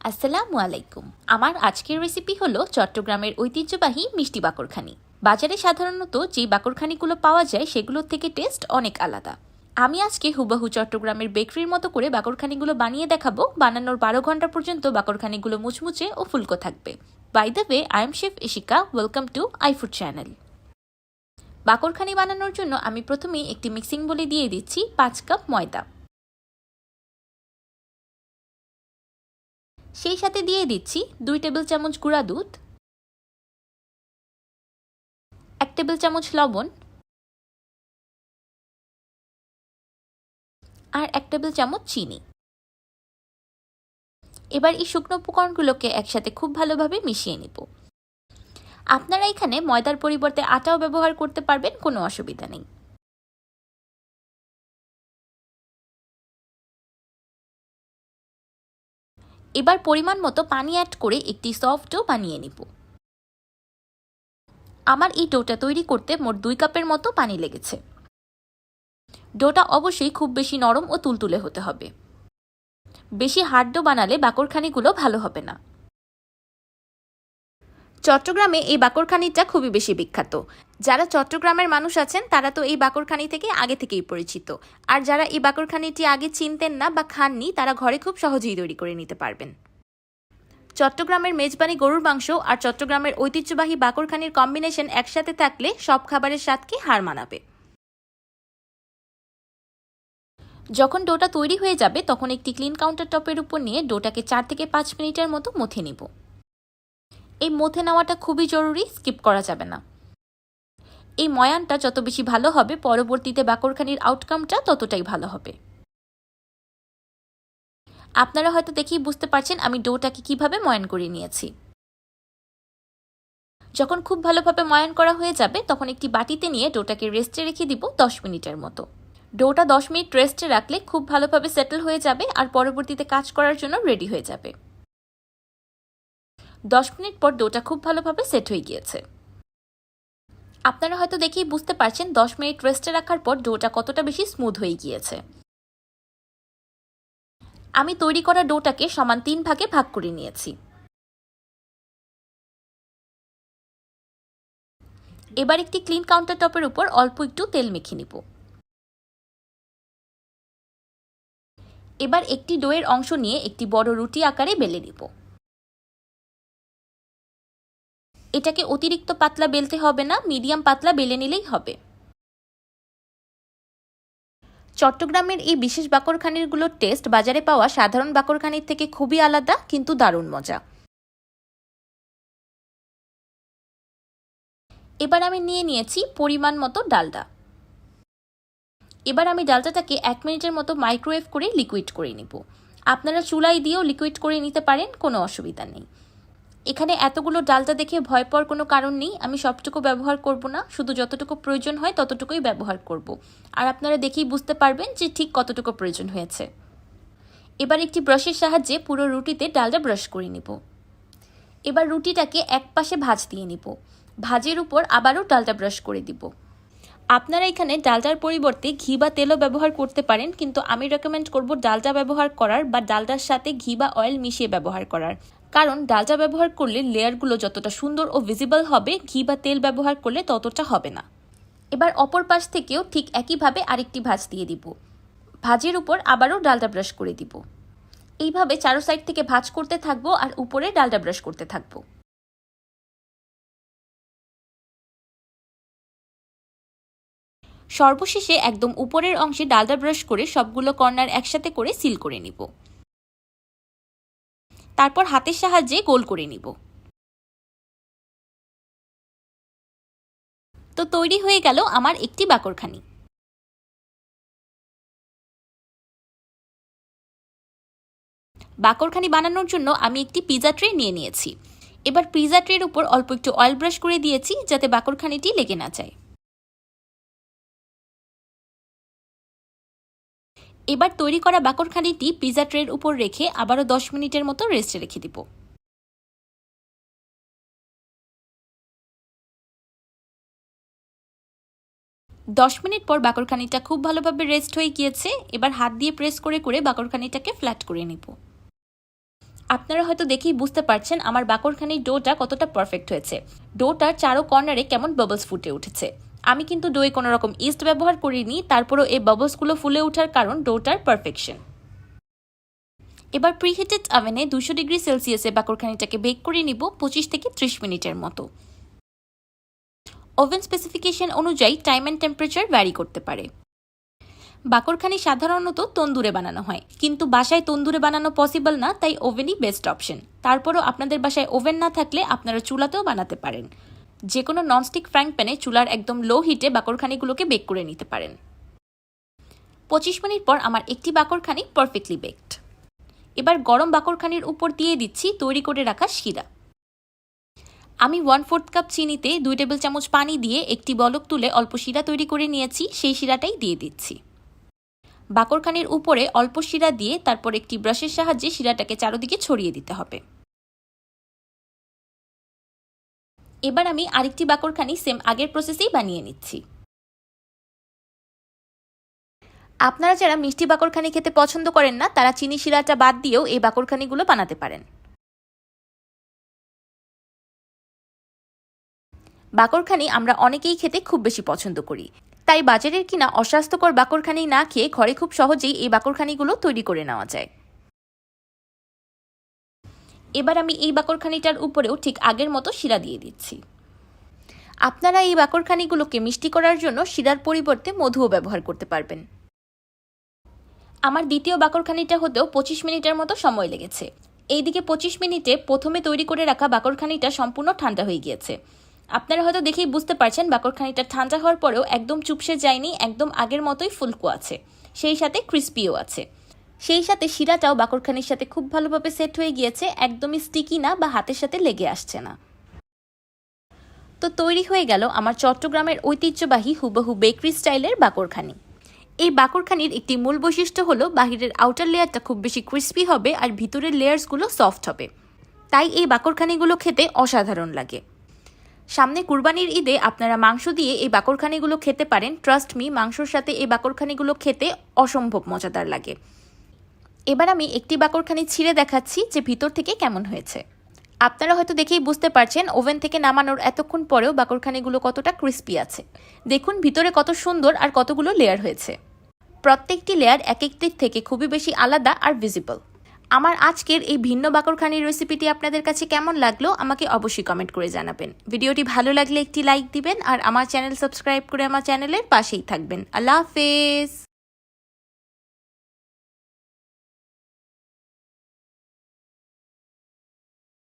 আসসালামু আলাইকুম। আমার আজকের রেসিপি হলো চট্টগ্রামের ঐতিহ্যবাহী মিষ্টি বাকরখানি। বাজারে সাধারণত যে বাকরখানিগুলো পাওয়া যায় সেগুলোর থেকে টেস্ট অনেক আলাদা। আমি আজকে হুবহু চট্টগ্রামের বেকারির মতো করে বাকরখানিগুলো বানিয়ে দেখাবো। বানানোর 12 ঘন্টা পর্যন্ত বাকরখানিগুলো মুচমুচে ও ফুলকো থাকবে। By the way, I am chef Ishika. Welcome to iFood channel. বাকরখানি বানানোর জন্য আমি প্রথমেই একটি মিক্সিং বলে দিয়ে দিচ্ছি 5 কাপ ময়দা। সেই সাথে দিয়ে দিচ্ছি 2 টেবিল চামচ গুঁড়া দুধ, 1 টেবিল চামচ লবণ আর 1 টেবিল চামচ চিনি। এবার এই শুকনো উপকরণগুলোকে একসাথে খুব ভালোভাবে মিশিয়ে নিব। আপনারা এখানে ময়দার পরিবর্তে আটাও ব্যবহার করতে পারবেন, কোনো অসুবিধা নেই। এবার পরিমাণ মতো পানি অ্যাড করে একটি সফট ডো বানিয়ে নিব। আমার এই ডোটা তৈরি করতে মোট 2 কাপের মতো পানি লেগেছে। ডোটা অবশ্যই খুব বেশি নরম ও তুলতুলে হতে হবে। বেশি হার্ড ডো বানালে বাকরখানিগুলো ভালো হবে না। চট্টগ্রামে এই বাকরখানিটা খুবই বেশি বিখ্যাত। যারা চট্টগ্রামের মানুষ আছেন তারা তো এই বাকরখানি থেকে আগে থেকেই পরিচিত। আর যারা এই বাকরখানিটি আগে চিনতেন না বা খাননি, তারা ঘরে খুব সহজেই তৈরি করে নিতে পারবেন। চট্টগ্রামের মেজবানি গরুর মাংস আর চট্টগ্রামের ঐতিহ্যবাহী বাকরখানির কম্বিনেশন একসাথে থাকলে সব খাবারের স্বাদকে হার মানাবে। যখন ডোটা তৈরি হয়ে যাবে তখন একটি ক্লিন কাউন্টার টপের উপর নিয়ে ডোটাকে 4 থেকে 5 মিনিটের মতো মথে নিব। এই মথে নেওয়াটা খুবই জরুরি, স্কিপ করা যাবে না। এই ময়ানটা যত বেশি ভালো হবে, পরবর্তীতে বাকরখানির আউটকামটা ততটাই ভালো হবে। আপনারা হয়তো দেখেই বুঝতে পারছেন আমি ডোটাকে কিভাবে ময়ান করে নিয়েছি। যখন খুব ভালোভাবে ময়ান করা হয়ে যাবে তখন একটি বাটিতে নিয়ে ডোটাকে রেস্টে রেখে দিব 10 মিনিটের মতো। ডোটা 10 মিনিট রেস্টে রাখলে খুব ভালোভাবে সেটেল হয়ে যাবে আর পরবর্তীতে কাজ করার জন্য রেডি হয়ে যাবে। 10 মিনিট পর ডোটা খুব ভালোভাবে সেট হয়ে গিয়েছে। আপনারা হয়তো দেখেই বুঝতে পারছেন 10 মিনিট রেস্টে রাখার পর ডোটা কতটা বেশি স্মুথ হয়ে গিয়েছে। আমি তৈরি করা ডোটাকে সমান 3 ভাগে ভাগ করে নিয়েছি। এবার একটি ক্লিন কাউন্টার টপের উপর অল্প একটু তেল মেখে নিব। এবার একটি ডোয়ের অংশ নিয়ে একটি বড় রুটি আকারে বেলে নিব। এটাকে অতিরিক্ত পাতলা বেলতে হবে না, মিডিয়াম পাতলা বেলে নিলেই হবে। চট্টগ্রামের এই বিশেষ বাকরখানিগুলোর টেস্ট বাজারে পাওয়া সাধারণ বাকরখানির থেকে খুবই আলাদা, কিন্তু দারুণ মজা। এবার আমি নিয়ে নিয়েছি পরিমাণ মতো ডালডা। এবার আমি ডালটাটাকে 1 মিনিটের মতো মাইক্রোওয়েভ করে লিকুইড করে নিব। আপনারা চুলায় দিয়েও লিকুইড করে নিতে পারেন, কোনো অসুবিধা নেই। এখানে এতগুলো ডালটা দেখে ভয় পাওয়ার কোনো কারণ নেই। আমি সবটুকু ব্যবহার করব না, শুধু যতটুকু প্রয়োজন হয় ততটুকুই ব্যবহার করব। আর আপনারা দেখেই বুঝতে পারবেন যে ঠিক কতটুকু প্রয়োজন হয়েছে। এবার একটি ব্রাশের সাহায্যে পুরো রুটিতে ডালটা ব্রাশ করে নিব। এবার রুটিটাকে এক পাশে ভাঁজ দিয়ে নিব। ভাঁজের উপর আবারও ডালটা ব্রাশ করে দিব। আপনারা এখানে ডালটার পরিবর্তে ঘি বা তেলও ব্যবহার করতে পারেন, কিন্তু আমি রেকমেন্ড করব ডালটা ব্যবহার করার বা ডালটার সাথে ঘি বা অয়েল মিশিয়ে ব্যবহার করার। কারণ ডালটা ব্যবহার করলে লেয়ারগুলো যতটা সুন্দর ও ভিজিবল হবে, ঘি বা তেল ব্যবহার করলে ততটা হবে না। এবার অপর পাশ থেকেও ঠিক একইভাবে আরেকটি ভাঁজ দিয়ে দিব। ভাঁজের উপর আবারও ডালটা ব্রাশ করে দিব। এইভাবে চারো সাইড থেকে ভাঁজ করতে থাকবো আর উপরে ডালটা ব্রাশ করতে থাকবো। সর্বশেষে একদম উপরের অংশে ডালডা ব্রাশ করে সবগুলো কর্নার একসাথে করে সিল করে নিব। তারপর হাতের সাহায্যে গোল করে নিব। তো তৈরি হয়ে গেল আমার একটি বাকরখানি। বাকরখানি বানানোর জন্য আমি একটি পিজা ট্রে নিয়ে নিয়েছি। এবার পিজা ট্রের উপর অল্প একটু অয়েল ব্রাশ করে দিয়েছি যাতে বাকরখানিটি লেগে না যায়। এবার তৈরি করা বাকরখানিটি পিজা ট্রের উপর রেখে আবারও 10 মিনিটের মতো রেস্টে রেখে দিব। 10 মিনিট পর বাকরখানিটা খুব ভালোভাবে রেস্ট হয়ে গিয়েছে। এবার হাত দিয়ে প্রেস করে করে বাকরখানিটাকে ফ্ল্যাট করে নিব। আপনারা হয়তো দেখেই বুঝতে পারছেন আমার বাকরখানির ডোটা কতটা পারফেক্ট হয়েছে। ডোটার চারো কর্নারে কেমন বাবলস ফুটে উঠেছে। আমি কিন্তু ডোয়ে কোনো রকম ইস্ট ব্যবহার করিনি, তারপরও এই বাবলসগুলো ফুলে ওঠার কারণ ডোটার পারফেকশন। এবার প্রিহিটেড ওভেনে 200 ডিগ্রি সেলসিয়াসে বাকরখানিটাকে বেক করে নিব 25 থেকে 30 মিনিটের মতো। ওভেন স্পেসিফিকেশন অনুযায়ী টাইম অ্যান্ড টেম্পারেচার ভ্যারি করতে পারে। বাকরখানি সাধারণত তন্দুরে বানানো হয়, কিন্তু বাসায় তন্দুরে বানানো পসিবল না, তাই ওভেনই বেস্ট অপশন। তারপরও আপনাদের বাসায় ওভেন না থাকলে আপনারা চুলাতেও বানাতে পারেন। যে কোনো ননস্টিক ফ্রাইং প্যানে চুলার একদম লো হিটে বাকরখানিগুলোকে বেক করে নিতে পারেন। 25 মিনিট পর আমার একটি বাকরখানি পারফেক্টলি বেকড। এবার গরম বাকরখানির উপর দিয়ে দিচ্ছি তৈরি করে রাখা শিরা। আমি 1/4 কাপ চিনিতে 2 টেবিল চামচ পানি দিয়ে একটি বলক তুলে অল্প শিরা তৈরি করে নিয়েছি, সেই শিরাটাই দিয়ে দিচ্ছি। বাকরখানির উপরে অল্প শিরা দিয়ে তারপর একটি ব্রাশের সাহায্যে শিরাটাকে চারদিকে ছড়িয়ে দিতে হবে। এবার আমি আরেকটি বাকরখানি সেম আগের প্রসেসেই বানিয়ে নিচ্ছি। আপনারা যারা মিষ্টি বাকরখানি খেতে পছন্দ করেন না, তারা চিনি শিরাটা বাদ দিয়েও এই বাকরখানিগুলো বানাতে পারেন। বাকরখানি আমরা অনেকেই খেতে খুব বেশি পছন্দ করি, তাই বাজারের কিনা অস্বাস্থ্যকর বাকরখানি না খেয়ে ঘরে খুব সহজেই এই বাকরখানিগুলো তৈরি করে নেওয়া যায়। এবার আমি এই বাকরখানিটার উপরেও ঠিক আগের মতো শিরা দিয়ে দিচ্ছি। আপনারা এই বাকরখানিগুলোকে মিষ্টি করার জন্য শিরার পরিবর্তে মধুও ব্যবহার করতে পারবেন। আমার দ্বিতীয় বাকরখানিটা হতেও 25 মিনিটের মতো সময় লেগেছে। এইদিকে 25 মিনিটে প্রথমে তৈরি করে রাখা বাকরখানিটা সম্পূর্ণ ঠান্ডা হয়ে গিয়েছে। আপনারা হয়তো দেখেই বুঝতে পারছেন বাকরখানিটা ঠান্ডা হওয়ার পরেও একদম চুপসে যায়নি, একদম আগের মতোই ফুলকো আছে, সেই সাথে ক্রিস্পিও আছে। সেই সাথে শিরাটাও বাকরখানির সাথে খুব ভালোভাবে সেট হয়ে গিয়েছে, একদমই স্টিকি না বা হাতের সাথে লেগে আসছে না। তো তৈরি হয়ে গেল আমার চট্টগ্রামের ঐতিহ্যবাহী হুবহু বেকারি স্টাইলের বাকরখানি। এই বাকরখানির একটি মূল বৈশিষ্ট্য হলো বাহিরের আউটার লেয়ারটা খুব বেশি ক্রিস্পি হবে আর ভিতরের লেয়ার্সগুলো সফট হবে, তাই এই বাকরখানিগুলো খেতে অসাধারণ লাগে। সামনে কুরবানির ঈদে আপনারা মাংস দিয়ে এই বাকরখানিগুলো খেতে পারেন। ট্রাস্ট মি, মাংসর সাথে এই বাকরখানিগুলো খেতে অসম্ভব মজাদার লাগে। এবার আমি একটি বাকরখানি ছিঁড়ে দেখাচ্ছি যে ভিতর থেকে কেমন হয়েছে। আপনারা হয়তো দেখেই বুঝতে পারছেন ওভেন থেকে নামানোর এতক্ষণ পরেও বাকরখানিগুলো কতটা ক্রিস্পি আছে। দেখুন ভিতরে কত সুন্দর আর কতগুলো লেয়ার হয়েছে। প্রত্যেকটি লেয়ার এক একটির থেকে খুবই বেশি আলাদা আর ভিজিবল। আমার আজকের এই ভিন্ন বাকরখানির রেসিপিটি আপনাদের কাছে কেমন লাগলো আমাকে অবশ্যই কমেন্ট করে জানাবেন। ভিডিওটি ভালো লাগলে একটি লাইক দিবেন আর আমার চ্যানেল সাবস্ক্রাইব করে আমার চ্যানেলের পাশেই থাকবেন। আল্লাহ হাফেজ।